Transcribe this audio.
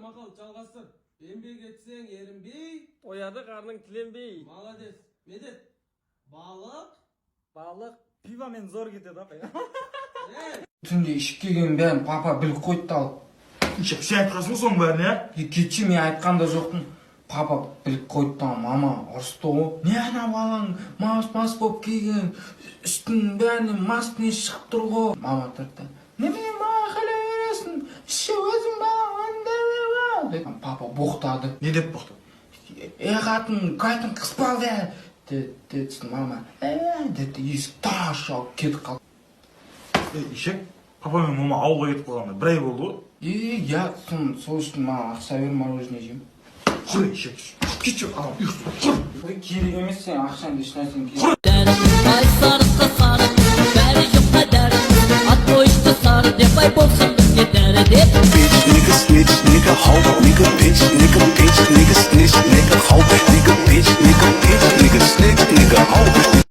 мақал жалғастыр. Еңбек етсең ерінбей, Ояды қарның тіленбей. молодец. Медет. Балық пивамен зор кетеді апай. Түнде ішіп келген бәрін папа біліп қойды да алып. Сен айтқансың соның бәрін, ә? Кетші мен айтқан да жоқпын. Папа біліп қойды да мама ұрысты ғой. Не ана балаң мас болып келген, үстінің бәріне маскүнем шығып тұр ғой. Мама тұрды. Немене маған қалай бересің? Іші өзің балаң андай ма? Папа боқтады. Не деп боқтады? Қатын, қайтын қыс балды. Деді мама. Деді есік таш жауып кетіп қалды. Ишек, папа мен мама ауылға кетіп қалғанда бір ай болды ғой. Я сол үшін маған ақша бер, мороженое жеймін. Құр ишек, кетші, анау ұйқысы, құр. Керек емес сен ақшаңды ешнәрсең керек. Ай сарыққа сарық, бәрі жұққа дәрі, ат бойышты сары деп ай болсын бізге дәрі деп. Bitch, nigga, snitch, nigga, hoe, nigga, bitch, nigga, snitch, nigga, hoe, nigga, bitch, nigga, snitch, nigga, hoe.